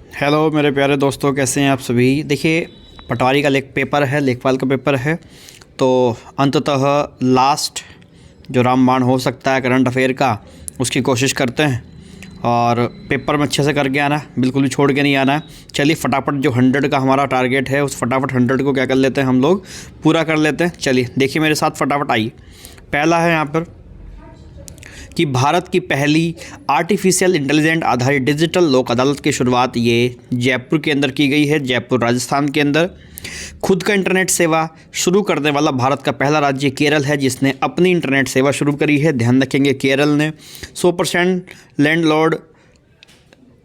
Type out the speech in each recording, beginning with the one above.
Hello मेरे प्यारे दोस्तों, कैसे हैं आप सभी। देखिए, पटवारी का पेपर है, लेखपाल का पेपर है, तो अंततः लास्ट जो रामबाण हो सकता है करंट अफेयर का, उसकी कोशिश करते हैं और पेपर में अच्छे से करके आना है, बिल्कुल भी छोड़ के नहीं आना है। चलिए फटाफट जो 100 का हमारा टारगेट है, उस फटाफट 100 को क्या कर लेते हैं, हम लोग पूरा कर लेते हैं। चलिए देखिए मेरे साथ फटाफट आइए। पहला है यहाँ पर कि भारत की पहली आर्टिफिशियल इंटेलिजेंट आधारित डिजिटल लोक अदालत की शुरुआत ये जयपुर के अंदर की गई है, जयपुर राजस्थान के अंदर। खुद का इंटरनेट सेवा शुरू करने वाला भारत का पहला राज्य केरल है, जिसने अपनी इंटरनेट सेवा शुरू करी है। ध्यान रखेंगे, केरल ने 100% लैंडलॉर्ड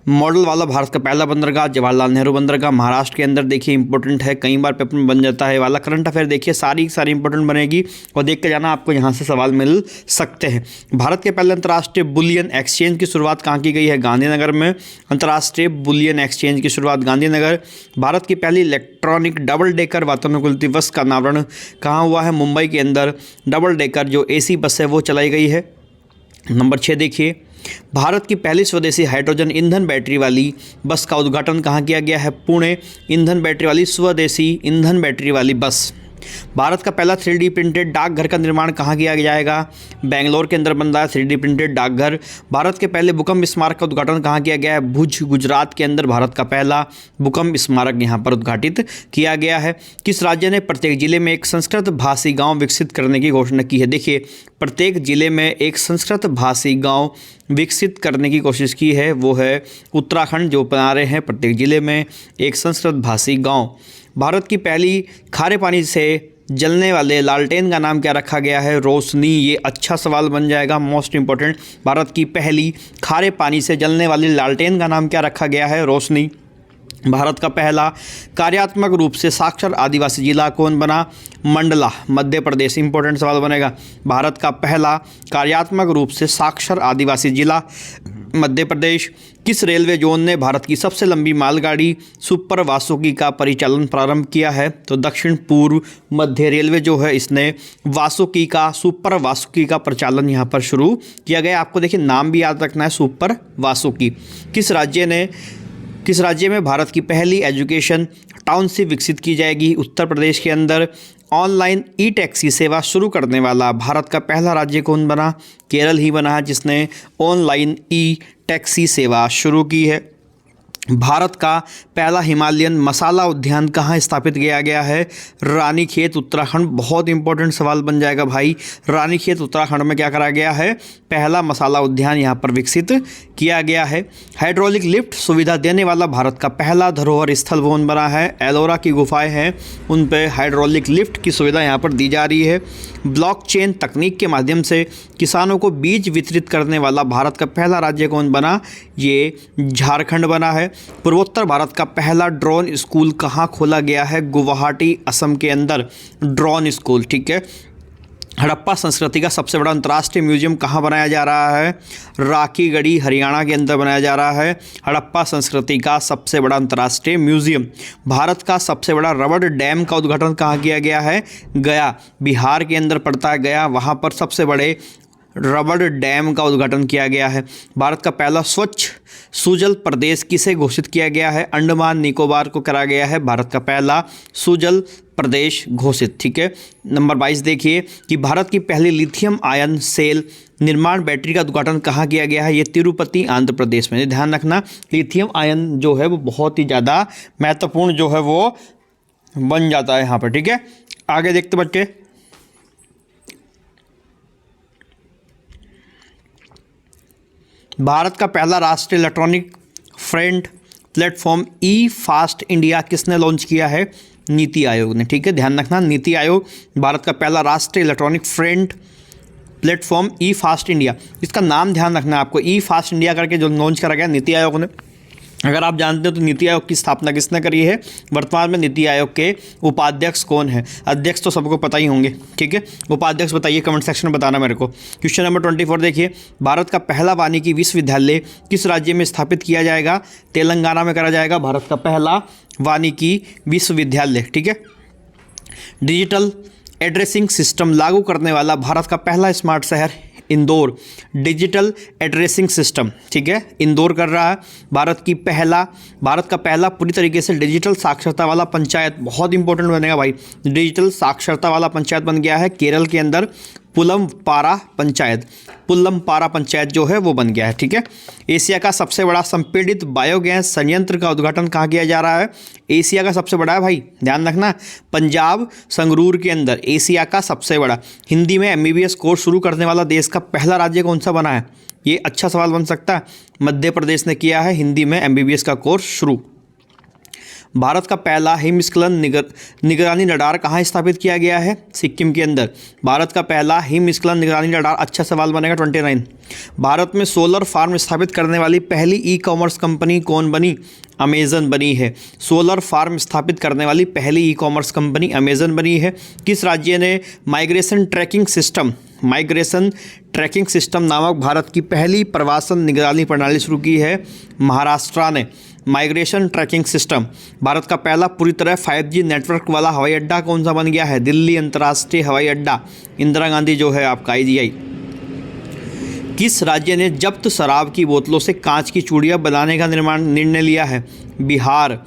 मॉडल वाला भारत का पहला बंदरगाह जवाहरलाल नेहरू बंदरगाह महाराष्ट्र के अंदर। देखिए इंपॉर्टेंट है, कई बार पेपर में बन जाता है वाला। करंट अफेयर देखिए सारी इंपॉर्टेंट बनेगी और देख के जाना, आपको यहाँ से सवाल मिल सकते हैं। भारत के पहले अंतर्राष्ट्रीय बुलियन एक्सचेंज की शुरुआत कहाँ की गई है? गांधीनगर में अंतर्राष्ट्रीय बुलियन एक्सचेंज की शुरुआत गांधीनगर। भारत की पहली इलेक्ट्रॉनिक डबल डेकर वातानुकूलित बस का अनावरण कहाँ हुआ है? मुंबई के अंदर डबल डेकर जो AC बस है वो चलाई गई है। नंबर 6 देखिए, भारत की पहली स्वदेशी हाइड्रोजन ईंधन बैटरी वाली बस का उद्घाटन कहाँ किया गया है? पुणे। ईंधन बैटरी वाली स्वदेशी ईंधन बैटरी वाली बस। भारत का पहला 3D प्रिंटेड डाकघर का निर्माण कहाँ किया जाएगा? बेंगलोर के अंदर बन रहा है 3D प्रिंटेड डाकघर। भारत के पहले भूकंप स्मारक का उद्घाटन कहाँ किया गया है? भुज, गुजरात के अंदर भारत का पहला भूकंप स्मारक यहाँ पर उद्घाटित किया गया है। किस राज्य ने प्रत्येक जिले में एक संस्कृत भाषी गाँव विकसित करने की घोषणा की है? देखिए, प्रत्येक जिले में एक संस्कृत भाषी गाँव विकसित करने की कोशिश की है, वो है उत्तराखंड, जो बना रहे हैं प्रत्येक जिले में एक संस्कृत भाषी गाँव। भारत की पहली खारे पानी से जलने वाले लालटेन का नाम क्या रखा गया है? रोशनी। ये अच्छा सवाल बन जाएगा, मोस्ट इंपॉर्टेंट। भारत की पहली खारे पानी से जलने वाली लालटेन का नाम क्या रखा गया है? रोशनी। भारत का पहला कार्यात्मक रूप से साक्षर आदिवासी जिला कौन बना? मंडला, मध्य प्रदेश। इंपॉर्टेंट सवाल बनेगा। भारत का पहला कार्यात्मक रूप से साक्षर आदिवासी जिला मध्य प्रदेश। किस रेलवे जोन ने भारत की सबसे लंबी मालगाड़ी सुपर वासुकी का परिचालन प्रारंभ किया है? तो दक्षिण पूर्व मध्य रेलवे जो है, इसने वासुकी का, सुपर वासुकी का परिचालन यहाँ पर शुरू किया गया। आपको देखिए नाम भी याद रखना है, सुपर वासुकी। किस राज्य में भारत की पहली एजुकेशन टाउनशिप विकसित की जाएगी? उत्तर प्रदेश के अंदर। ऑनलाइन टैक्सी सेवा शुरू करने वाला भारत का पहला राज्य कौन बना? केरल ही बना है, जिसने ऑनलाइन टैक्सी सेवा शुरू की है। भारत का पहला हिमालयन मसाला उद्यान कहाँ स्थापित किया गया है? रानीखेत, उत्तराखंड। बहुत इंपॉर्टेंट सवाल बन जाएगा भाई। रानीखेत उत्तराखंड में क्या करा गया है? पहला मसाला उद्यान यहाँ पर विकसित किया गया है। हाइड्रोलिक लिफ्ट सुविधा देने वाला भारत का पहला धरोहर स्थल कौन बना है? एलोरा की गुफाएं हैं, उन पर हाइड्रोलिक लिफ्ट की सुविधा यहाँ पर दी जा रही है। ब्लॉकचेन तकनीक के माध्यम से किसानों को बीज वितरित करने वाला भारत का पहला राज्य कौन बना? ये झारखंड बना है। पूर्वोत्तर भारत का पहला ड्रोन स्कूल कहाँ खोला गया है? गुवाहाटी, असम के अंदर ड्रोन स्कूल। ठीक है। हड़प्पा संस्कृति का सबसे बड़ा अंतर्राष्ट्रीय म्यूजियम कहाँ बनाया जा रहा है? राखीगढ़ी, हरियाणा के अंदर बनाया जा रहा है हड़प्पा संस्कृति का सबसे बड़ा अंतर्राष्ट्रीय म्यूजियम। भारत का सबसे बड़ा रबड़ डैम का उद्घाटन कहाँ किया गया है? गया, बिहार के अंदर पड़ता है गया, वहाँ पर सबसे बड़े रबड़ डैम का उद्घाटन किया गया है। भारत का पहला स्वच्छ सुजल प्रदेश किसे घोषित किया गया है? अंडमान निकोबार को करा गया है भारत का पहला सुजल प्रदेश घोषित। ठीक है। नंबर 22 देखिए कि भारत की पहली लिथियम आयन सेल निर्माण बैटरी का उद्घाटन कहाँ किया गया है? ये तिरुपति, आंध्र प्रदेश में। ध्यान रखना, लिथियम आयन जो है वो बहुत ही ज़्यादा महत्वपूर्ण जो है वो बन जाता है यहाँ पर। ठीक है, आगे देखते बच्चे। भारत का पहला राष्ट्रीय electronic freight platform fast India किसने लॉन्च किया है? नीति आयोग ने। ठीक है, ध्यान रखना, नीति आयोग भारत का पहला राष्ट्रीय electronic freight platform fast India, इसका नाम ध्यान रखना है आपको। फास्ट इंडिया करके जो लॉन्च करा गया नीति आयोग ने। अगर आप जानते हो तो नीति आयोग की स्थापना किसने करी है? वर्तमान में नीति आयोग के उपाध्यक्ष कौन है? अध्यक्ष तो सबको पता ही होंगे। ठीक है, उपाध्यक्ष बताइए, कमेंट सेक्शन में बताना मेरे को। क्वेश्चन नंबर 24 देखिए, भारत का पहला वानिकी विश्वविद्यालय किस राज्य में स्थापित किया जाएगा? तेलंगाना में करा जाएगा भारत का पहला वानिकी विश्वविद्यालय। ठीक है। डिजिटल एड्रेसिंग सिस्टम लागू करने वाला भारत का पहला स्मार्ट शहर इंदौर डिजिटल एड्रेसिंग सिस्टम, ठीक है, इंदौर कर रहा है। भारत का पहला पूरी तरीके से डिजिटल साक्षरता वाला पंचायत, बहुत इंपॉर्टेंट बनेगा भाई, डिजिटल साक्षरता वाला पंचायत बन गया है केरल के अंदर। पुलमपारा पंचायत जो है वो बन गया है, ठीक है। एशिया का सबसे बड़ा संपीड़ित बायोगैस संयंत्र का उद्घाटन कहाँ किया जा रहा है? एशिया का सबसे बड़ा है भाई, ध्यान रखना, पंजाब संगरूर के अंदर, एशिया का सबसे बड़ा। हिंदी में MBBS कोर्स शुरू करने वाला देश का पहला राज्य कौन सा बना है? ये अच्छा सवाल बन सकता है। मध्य प्रदेश ने किया है हिंदी में MBBS का कोर्स शुरू। भारत का पहला हिमस्खलन निगरानी रडार कहाँ स्थापित किया गया है? सिक्किम के अंदर। भारत का पहला हिमस्खलन निगरानी रडार, अच्छा सवाल बनेगा 29। भारत में सोलर फार्म स्थापित करने वाली पहली ई-कॉमर्स कंपनी कौन बनी? अमेजन बनी है। सोलर फार्म स्थापित करने वाली पहली ई-कॉमर्स कंपनी अमेजन बनी है। किस राज्य ने माइग्रेशन ट्रैकिंग सिस्टम नामक भारत की पहली प्रवासन निगरानी प्रणाली शुरू की है? महाराष्ट्र ने। Migration tracking system. भारत का पहला पूरी तरह 5G नेटवर्क वाला हवाई अड्डा कौन सा बन गया है? दिल्ली अंतर्राष्ट्रीय हवाई अड्डा, इंदिरा गांधी जो है आपका IGI। किस राज्य ने जब्त शराब की बोतलों से कांच की चूड़ियाँ बनाने का निर्णय लिया है? बिहार।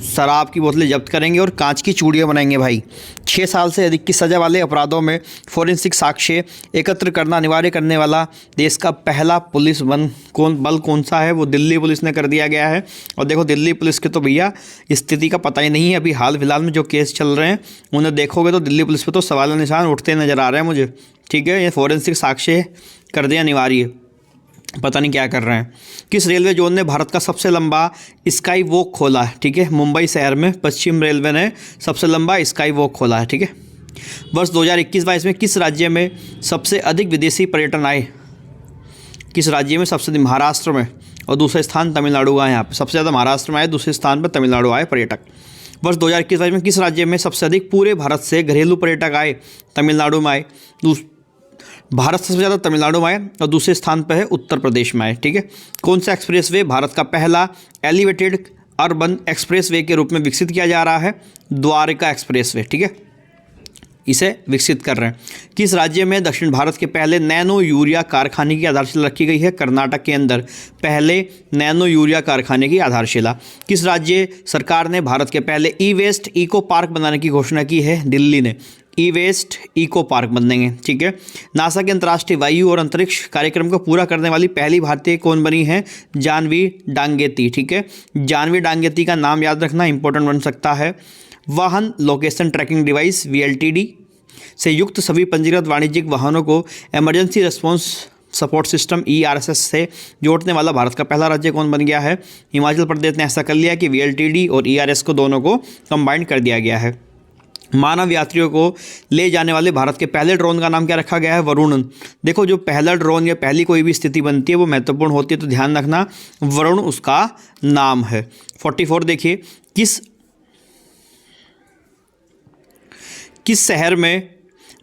शराब की बोतलें जब्त करेंगे और कांच की चूड़ियाँ बनाएंगे भाई। 6 साल से अधिक की सज़ा वाले अपराधों में फोरेंसिक साक्ष्य एकत्र करना अनिवार्य करने वाला देश का पहला पुलिस बल कौन सा है? वो दिल्ली पुलिस ने कर दिया गया है। और देखो दिल्ली पुलिस के तो भैया स्थिति का पता ही नहीं है। अभी हाल फिलहाल में जो केस चल रहे हैं उन्हें देखोगे तो दिल्ली पुलिस पर तो सवाल निशान उठते नज़र आ रहे हैं मुझे, ठीक है। ये फोरेंसिक साक्ष्य कर दिया अनिवार्य, पता नहीं क्या कर रहे हैं। किस रेलवे जोन ने भारत का सबसे लंबा स्काई वॉक खोला है? ठीक है, मुंबई शहर में पश्चिम रेलवे ने सबसे लंबा स्काई वॉक खोला है, ठीक है। वर्ष 2021-22 में किस राज्य में सबसे अधिक विदेशी पर्यटन आए? किस राज्य में सबसे अधिक? महाराष्ट्र में, और दूसरे स्थान तमिलनाडु का है। यहाँ पे सबसे ज़्यादा महाराष्ट्र में आए, दूसरे स्थान पर तमिलनाडु आए पर्यटक। वर्ष 2021-22 में किस राज्य में सबसे अधिक पूरे भारत से घरेलू पर्यटक आए? तमिलनाडु में आए। भारत सबसे ज़्यादा तमिलनाडु में आए और दूसरे स्थान पर है उत्तर प्रदेश में आए, ठीक है। कौन सा एक्सप्रेसवे भारत का पहला एलिवेटेड अर्बन एक्सप्रेसवे के रूप में विकसित किया जा रहा है? द्वारका एक्सप्रेसवे, ठीक है, इसे विकसित कर रहे हैं। किस राज्य में दक्षिण भारत के पहले नैनो यूरिया कारखाने की आधारशिला रखी गई है? कर्नाटक के अंदर पहले नैनो यूरिया कारखाने की आधारशिला। किस राज्य सरकार ने भारत के पहले ई-वेस्ट इको पार्क बनाने की घोषणा की है? दिल्ली ने। ई-वेस्ट इको पार्क बनेंगे, ठीक है। नासा के अंतर्राष्ट्रीय वायु और अंतरिक्ष कार्यक्रम को पूरा करने वाली पहली भारतीय कौन बनी है? जानवी डांगेती, ठीक है। जानवी डांगेती का नाम याद रखना इंपॉर्टेंट बन सकता है। वाहन लोकेशन ट्रैकिंग डिवाइस VLTD से युक्त सभी पंजीकृत वाणिज्यिक वाहनों को emergency response support system ERSS से जोड़ने वाला भारत का पहला राज्य कौन बन गया है? हिमाचल प्रदेश ने ऐसा कर लिया कि VLTD और ERS को दोनों को कंबाइंड कर दिया गया है। मानव यात्रियों को ले जाने वाले भारत के पहले ड्रोन का नाम क्या रखा गया है? वरुण। देखो जो पहला ड्रोन या पहली कोई भी स्थिति बनती है वो महत्वपूर्ण होती है, तो ध्यान रखना वरुण उसका नाम है। 44 देखिए, किस शहर में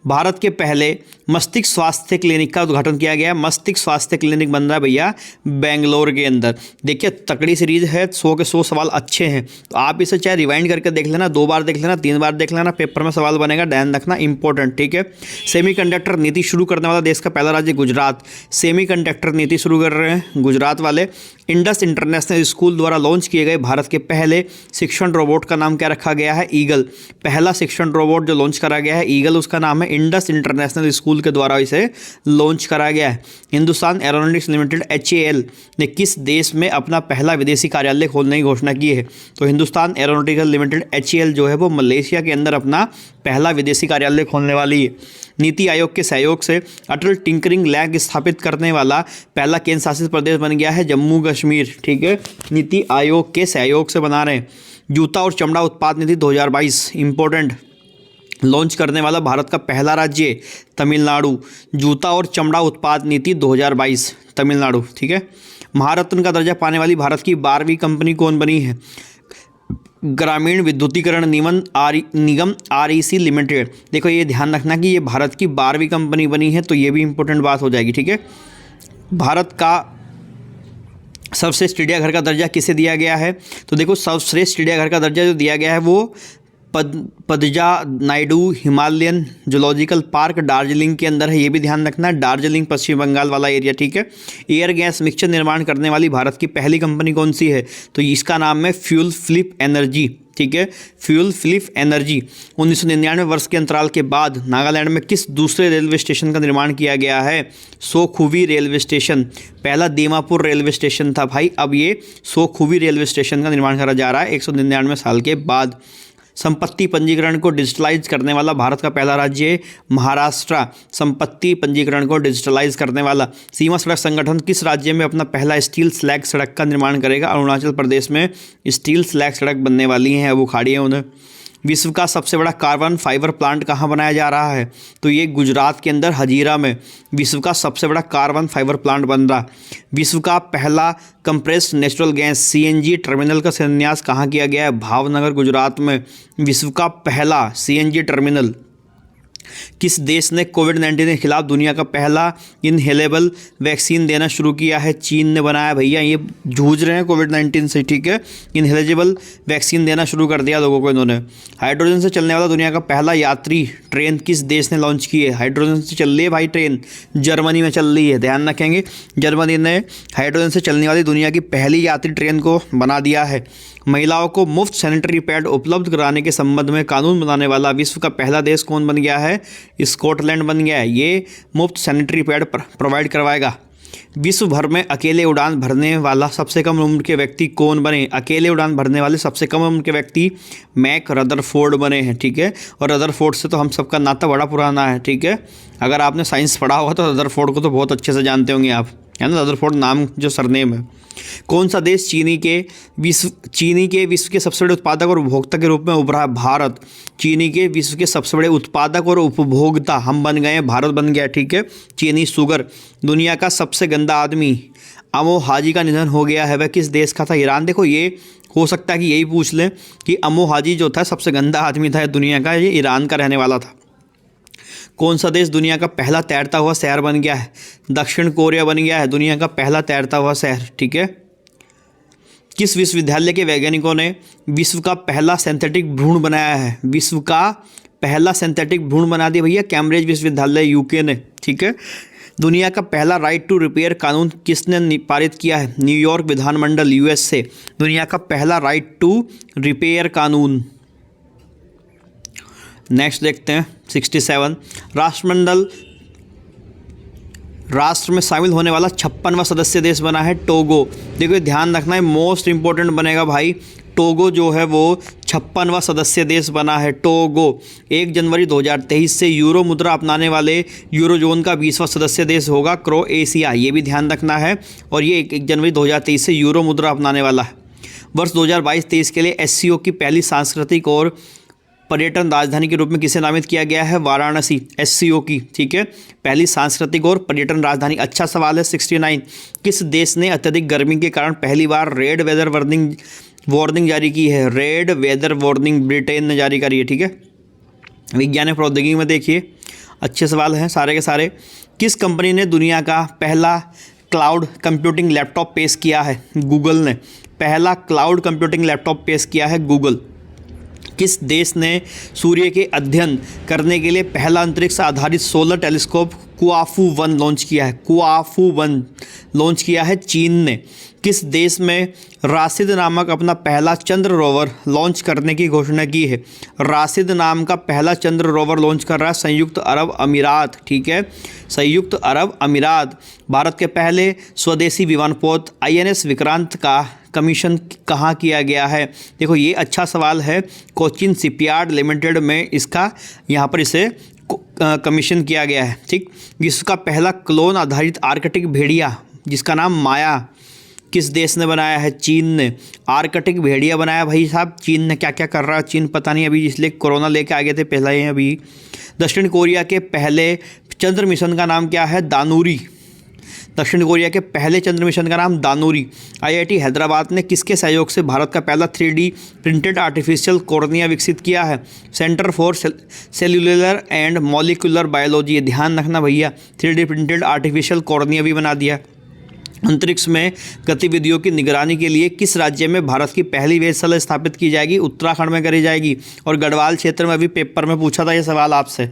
भारत के पहले मस्तिष्क स्वास्थ्य क्लिनिक का उद्घाटन किया गया? मस्तिष्क स्वास्थ्य क्लिनिक बन रहा है भैया बेंगलोर के अंदर। देखिए तकड़ी सीरीज है, 100 के 100 सवाल अच्छे हैं, तो आप इसे चाहे रिवाइंड करके देख लेना, 2 बार देख लेना, 3 बार देख लेना, पेपर में सवाल बनेगा, ध्यान रखना इंपॉर्टेंट, ठीक है। सेमीकंडक्टर नीति शुरू करने वाला देश का पहला राज्य गुजरात। सेमीकंडक्टर नीति शुरू कर रहे हैं गुजरात वाले। इंडस इंटरनेशनल स्कूल द्वारा लॉन्च किए गए भारत के पहले शिक्षण रोबोट का नाम क्या रखा गया है? ईगल। पहला शिक्षण रोबोट जो लॉन्च करा गया है ईगल, उसका नाम है इंडस इंटरनेशनल स्कूल के द्वारा इसे लॉन्च करा गया है। हिंदुस्तान एरोनॉटिक्स लिमिटेड HAL ने किस देश में अपना पहला विदेशी कार्यालय खोलने की घोषणा की है? तो हिंदुस्तान एरोनॉटिकल लिमिटेड HAL जो है वो मलेशिया के अंदर अपना पहला विदेशी कार्यालय खोलने वाली है। नीति आयोग के सहयोग से अटल टिंकरिंग लैब स्थापित करने वाला पहला केंद्र शासित प्रदेश बन गया है जम्मू कश्मीर, ठीक है। नीति आयोग के सहयोग से बना रहे हैं। जूता और चमड़ा उत्पाद नीति 2022 इंपॉर्टेंट, लॉन्च करने वाला भारत का पहला राज्य तमिलनाडु। जूता और चमड़ा उत्पाद नीति 2022 तमिलनाडु, ठीक है। महारत्न का दर्जा पाने वाली भारत की 12वीं कंपनी कौन बनी है? ग्रामीण विद्युतीकरण निगम REC लिमिटेड। देखो ये ध्यान रखना कि ये भारत की 12वीं कंपनी बनी है, तो ये भी इंपॉर्टेंट बात हो जाएगी, ठीक है। भारत का सर्वश्रेष्ठ चिड़ियाघर का दर्जा किसे दिया गया है? तो देखो सर्वश्रेष्ठ चिड़ियाघर का दर्जा जो दिया गया है वो Padmaja Naidu Himalayan zoological park Darjeeling के अंदर है, ये भी ध्यान रखना है, दार्जिलिंग पश्चिम बंगाल वाला एरिया, ठीक है। एयर गैस मिक्सचर निर्माण करने वाली भारत की पहली कंपनी कौन सी है? तो इसका नाम है फ्यूल फ्लिप एनर्जी, ठीक है, फ्यूल फ्लिप एनर्जी। 1999 वर्ष के अंतराल के बाद नागालैंड में किस दूसरे रेलवे स्टेशन का निर्माण किया गया है? सोखुवी रेलवे स्टेशन। पहला दीमापुर रेलवे स्टेशन था भाई, अब ये सोखुवी रेलवे स्टेशन का निर्माण करा जा रहा है 199 साल के बाद। संपत्ति पंजीकरण को डिजिटलाइज करने वाला भारत का पहला राज्य है महाराष्ट्र। संपत्ति पंजीकरण को डिजिटलाइज करने वाला। सीमा सड़क संगठन किस राज्य में अपना पहला स्टील स्लैग सड़क का निर्माण करेगा? अरुणाचल प्रदेश में स्टील स्लैग सड़क बनने वाली हैं, अब उखाड़ी है उन्हें। विश्व का सबसे बड़ा कार्बन फाइबर प्लांट कहाँ बनाया जा रहा है? तो ये गुजरात के अंदर हजीरा में विश्व का सबसे बड़ा कार्बन फाइबर प्लांट बन रहा। विश्व का पहला compressed natural gas CNG terminal का शिलान्यास कहाँ किया गया है? भावनगर गुजरात में विश्व का पहला सीएनजी टर्मिनल। किस देश ने कोविड-19 के खिलाफ दुनिया का पहला इनहेलेबल वैक्सीन देना शुरू किया है? चीन ने बनाया भैया, ये जूझ रहे हैं कोविड-19 से, ठीक है। इनहेलेबल वैक्सीन देना शुरू कर दिया लोगों को इन्होंने। हाइड्रोजन से चलने वाला दुनिया का पहला यात्री ट्रेन किस देश ने लॉन्च की है? हाइड्रोजन से चल रही है भाई ट्रेन, जर्मनी में चल रही है, ध्यान रखेंगे। जर्मनी ने हाइड्रोजन से चलने वाली दुनिया की पहली यात्री ट्रेन को बना दिया है। महिलाओं को मुफ्त सैनिटरी पैड उपलब्ध कराने के संबंध में कानून बनाने वाला विश्व का पहला देश कौन बन गया है? स्कॉटलैंड बन गया है। ये मुफ्त सैनिटरी पैड प्रोवाइड करवाएगा। विश्व भर में अकेले उड़ान भरने वाला सबसे कम उम्र के व्यक्ति कौन बने? अकेले उड़ान भरने वाले सबसे कम उम्र के व्यक्ति मैक रदरफोर्ड बने हैं, ठीक है। और रदरफोर्ड से तो हम सबका नाता बड़ा पुराना है, ठीक है। अगर आपने साइंस पढ़ा होगा तो रदरफोर्ड को तो बहुत अच्छे से जानते होंगे आप, है ना। रदरफोर्ड नाम जो सरनेम है। कौन सा देश चीनी के विश्व के सबसे बड़े उत्पादक और उपभोक्ता के रूप में उभरा है? भारत। चीनी के विश्व के सबसे बड़े उत्पादक और उपभोक्ता हम बन गए, भारत बन गया, ठीक है। चीनी शुगर। दुनिया का सबसे गंदा आदमी अमो हाजी का निधन हो गया है, वह किस देश का था? ईरान। देखो ये हो सकता है कि यही पूछ लें कि अमो हाजी जो था सबसे गंदा आदमी था दुनिया का, ये ईरान का रहने वाला था। कौन सा देश दुनिया का पहला तैरता हुआ शहर बन गया है? दक्षिण कोरिया बन गया है दुनिया का पहला तैरता हुआ शहर, ठीक है। किस विश्वविद्यालय के वैज्ञानिकों ने विश्व का पहला सिंथेटिक भ्रूण बनाया है? विश्व का पहला सिंथेटिक भ्रूण बना दिया भैया कैम्ब्रिज विश्वविद्यालय यूके ने, ठीक है। दुनिया का पहला राइट टू रिपेयर कानून किसने पारित किया है? न्यूयॉर्क विधानमंडल यूएसए। दुनिया का पहला राइट टू रिपेयर कानून। नेक्स्ट देखते हैं 67। राष्ट्र में शामिल होने वाला 56वां सदस्य देश बना है टोगो। देखो ध्यान रखना है, मोस्ट इंपॉर्टेंट बनेगा भाई। टोगो जो है वो 56वां सदस्य देश बना है टोगो। 1 जनवरी 2023 से यूरो मुद्रा अपनाने वाले यूरोजोन का 20वां सदस्य देश होगा क्रोएशिया, ये भी ध्यान रखना है। और ये 1 जनवरी 2023 से यूरो मुद्रा अपनाने वाला है। वर्ष 2022-23 के लिए एससीओ की पहली सांस्कृतिक और पर्यटन राजधानी के रूप में किसे नामित किया गया है? वाराणसी, एससीओ की, ठीक है, पहली सांस्कृतिक और पर्यटन राजधानी। अच्छा सवाल है 69। किस देश ने अत्यधिक गर्मी के कारण पहली बार रेड वेदर वार्निंग जारी की है? रेड वेदर वार्निंग ब्रिटेन ने जारी करी है, ठीक है। विज्ञान और प्रौद्योगिकी में देखिए, अच्छे सवाल हैं सारे के सारे। किस कंपनी ने दुनिया का पहला क्लाउड कंप्यूटिंग लैपटॉप पेश किया है? गूगल ने पहला क्लाउड कंप्यूटिंग लैपटॉप पेश किया है, गूगल। किस देश ने सूर्य के अध्ययन करने के लिए पहला अंतरिक्ष आधारित सोलर टेलीस्कोप कुआफू 1 लॉन्च किया है? कुआफू 1 लॉन्च किया है चीन ने। किस देश में राशिद नामक अपना पहला चंद्र रोवर लॉन्च करने की घोषणा की है? राशिद नाम का पहला चंद्र रोवर लॉन्च कर रहा है संयुक्त अरब अमीरात, ठीक है, संयुक्त अरब अमीरात। भारत के पहले स्वदेशी विमानपोत आईएनएस विक्रांत का कमीशन कहाँ किया गया है? देखो ये अच्छा सवाल है। कोचिन शिपयार्ड लिमिटेड में इसका यहाँ पर इसे कमीशन किया गया है, ठीक। विश्व का पहला क्लोन आधारित आर्कटिक भेड़िया जिसका नाम माया किस देश ने बनाया है? चीन ने। आर्कटिक भेड़िया बनाया भाई साहब चीन ने। क्या क्या कर रहा है चीन पता नहीं, अभी इसलिए कोरोना लेके आ गए थे पहले ही अभी। दक्षिण कोरिया के पहले चंद्र मिशन का नाम क्या है? दानूरी। दक्षिण कोरिया के पहले चंद्र मिशन का नाम दानूरी। आईआईटी हैदराबाद ने किसके सहयोग से भारत का पहला 3D प्रिंटेड आर्टिफिशियल कॉर्निया विकसित किया है? Centre for cellular and molecular biology. ध्यान रखना भैया, 3D प्रिंटेड आर्टिफिशियल कॉर्निया भी बना दिया। अंतरिक्ष में गतिविधियों की निगरानी के लिए किस राज्य में भारत की पहली वेधशाला स्थापित की जाएगी? उत्तराखंड में करी जाएगी। और गढ़वाल क्षेत्र में अभी पेपर में पूछा था ये सवाल आपसे,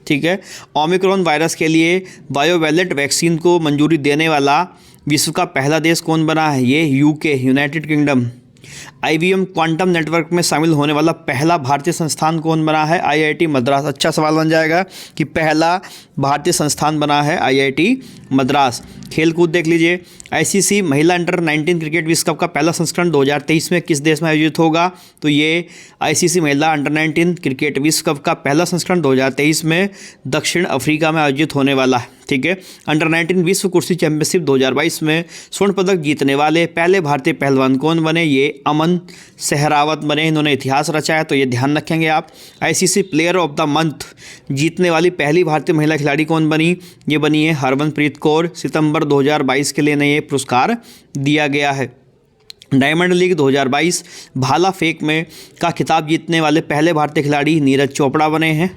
ठीक है। ओमिक्रॉन वायरस के लिए बायोवैलेंट वैक्सीन को मंजूरी देने वाला विश्व का पहला देश कौन बना है? ये UK, United kingdom. IBM quantum network में शामिल होने वाला पहला भारतीय संस्थान कौन बना है? IIT मद्रास। अच्छा सवाल बन जाएगा कि पहला भारतीय संस्थान बना है IIT मद्रास। खेलकूद देख लीजिए, ICC महिला अंडर 19 क्रिकेट विश्व कप का पहला संस्करण 2023 में किस देश में आयोजित होगा? तो ये ICC महिला अंडर 19 क्रिकेट विश्व कप का पहला संस्करण 2023 में दक्षिण अफ्रीका में आयोजित होने वाला है, ठीक है। अंडर 19 विश्व कुश्ती चैंपियनशिप 2022 में स्वर्ण पदक जीतने वाले पहले भारतीय पहलवान कौन बने? ये अमन सहरावत बने, इन्होंने इतिहास रचा है, तो ये ध्यान रखेंगे आप। ICC player of the month जीतने वाली पहली भारतीय महिला खिलाड़ी कौन बनी? ये बनी है हरमनप्रीत कौर। सितंबर 2022 के लिए इन्हें ये पुरस्कार दिया गया है। डायमंड लीग 2022 भाला फेंक में का खिताब जीतने वाले पहले भारतीय खिलाड़ी नीरज चोपड़ा बने हैं,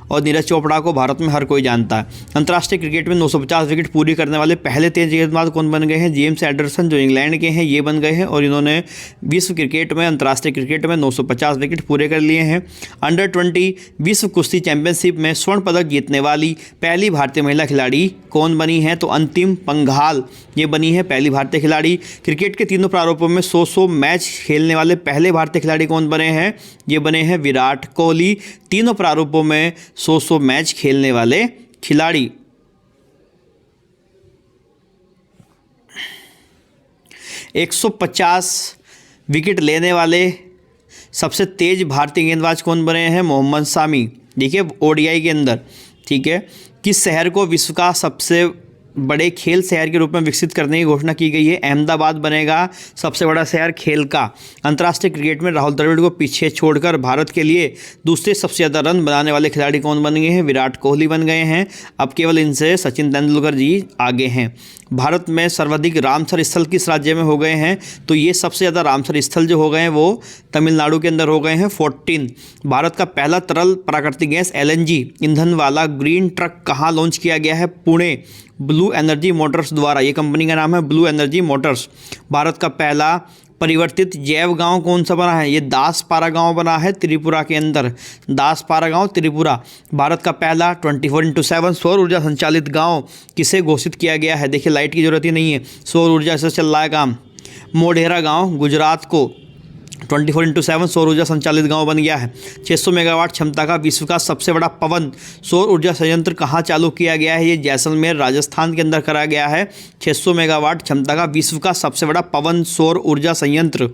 और नीरज चोपड़ा को भारत में हर कोई जानता है। अंतर्राष्ट्रीय क्रिकेट में 950 विकेट पूरी करने वाले पहले तेज गेंदबाज कौन बन गए हैं? जेम्स एंडरसन, जो इंग्लैंड के हैं, ये बन गए हैं, और इन्होंने विश्व क्रिकेट में, अंतर्राष्ट्रीय क्रिकेट में 950 विकेट पूरे कर लिए हैं। अंडर 20 विश्व कुश्ती चैंपियनशिप में स्वर्ण पदक जीतने वाली पहली भारतीय महिला खिलाड़ी कौन बनी है? तो अंतिम पंघाल ये बनी है पहली भारतीय खिलाड़ी। क्रिकेट के तीनों प्रारूपों में 100 मैच खेलने वाले पहले भारतीय खिलाड़ी कौन बने हैं? ये बने हैं विराट कोहली। तीनों प्रारूपों में 100 मैच खेलने वाले खिलाड़ी। एक 150 विकेट लेने वाले सबसे तेज भारतीय गेंदबाज कौन बने हैं? मोहम्मद शामी। देखिए ODI के अंदर, ठीक है। किस शहर को विश्व का सबसे बड़े खेल शहर के रूप में विकसित करने की घोषणा की गई है? अहमदाबाद बनेगा सबसे बड़ा शहर खेल का। अंतर्राष्ट्रीय क्रिकेट में राहुल द्रविड़ को पीछे छोड़कर भारत के लिए दूसरे सबसे ज़्यादा रन बनाने वाले खिलाड़ी कौन बन गए हैं? विराट कोहली बन गए हैं। अब केवल इनसे सचिन तेंदुलकर जी आगे हैं। भारत में सर्वाधिक रामसर स्थल किस राज्य में हो गए हैं? तो ये सबसे ज़्यादा रामसर स्थल जो हो गए हैं वो तमिलनाडु के अंदर हो गए हैं, 14। भारत का पहला तरल प्राकृतिक गैस LNG ईंधन वाला ग्रीन ट्रक कहाँ लॉन्च किया गया है? पुणे, ब्लू एनर्जी मोटर्स द्वारा। ये कंपनी का नाम है ब्लू एनर्जी मोटर्स। भारत का पहला परिवर्तित जैव गांव कौन सा बना है? ये दासपारा गांव बना है त्रिपुरा के अंदर। दासपारा गांव त्रिपुरा। भारत का पहला 24/7 सौर ऊर्जा संचालित गांव किसे घोषित किया गया है? देखिए लाइट की ज़रूरत ही नहीं है, सौर ऊर्जा से चल रहा है काम। मोढेरा गांव गुजरात को 24/7 सौर ऊर्जा संचालित गांव बन गया है। 600 मेगावाट क्षमता का विश्व का सबसे बड़ा पवन सौर ऊर्जा संयंत्र कहाँ चालू किया गया है? ये जैसलमेर राजस्थान के अंदर करा गया है। 600 मेगावाट क्षमता का विश्व का सबसे बड़ा पवन सौर ऊर्जा संयंत्र।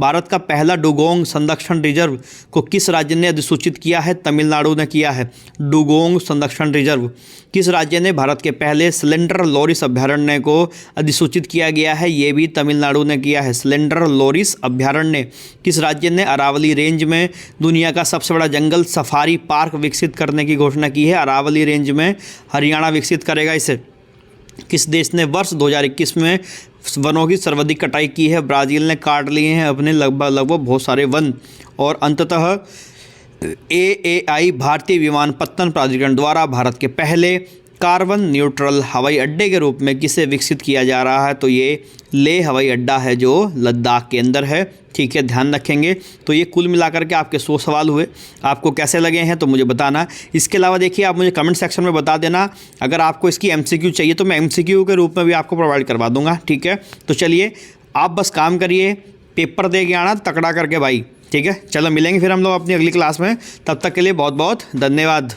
भारत का पहला डुगोंग संरक्षण रिजर्व को किस राज्य ने अधिसूचित किया है? तमिलनाडु ने किया है। डुगोंग संरक्षण रिजर्व। किस राज्य ने भारत के पहले स्लेंडर लोरिस अभ्यारण्य को अधिसूचित किया गया है? ये भी तमिलनाडु ने किया है, स्लेंडर लोरिस अभ्यारण्य। किस राज्य ने अरावली रेंज में दुनिया का सबसे बड़ा जंगल सफारी पार्क विकसित करने की घोषणा की है? अरावली रेंज में हरियाणा विकसित करेगा इसे। किस देश ने वर्ष 2021 में वनों की सर्वाधिक कटाई की है? ब्राज़ील ने काट लिए हैं अपने लगभग बहुत सारे वन। और अंततः AAI भारतीय विमानपत्तन प्राधिकरण द्वारा भारत के पहले कार्बन न्यूट्रल हवाई अड्डे के रूप में किसे विकसित किया जा रहा है? तो ये लेह हवाई अड्डा है जो लद्दाख के अंदर है, ठीक है, ध्यान रखेंगे। तो ये कुल मिलाकर के आपके 100 सवाल हुए। आपको कैसे लगे हैं तो मुझे बताना। इसके अलावा देखिए आप मुझे कमेंट सेक्शन में बता देना, अगर आपको इसकी MCQ चाहिए तो मैं MCQ के रूप में भी आपको प्रोवाइड करवा दूंगा, ठीक है। तो चलिए आप बस काम करिए, पेपर दे के आना तकड़ा करके भाई, ठीक है। चलो मिलेंगे फिर हम लोग अपनी अगली क्लास में, तब तक के लिए बहुत बहुत धन्यवाद।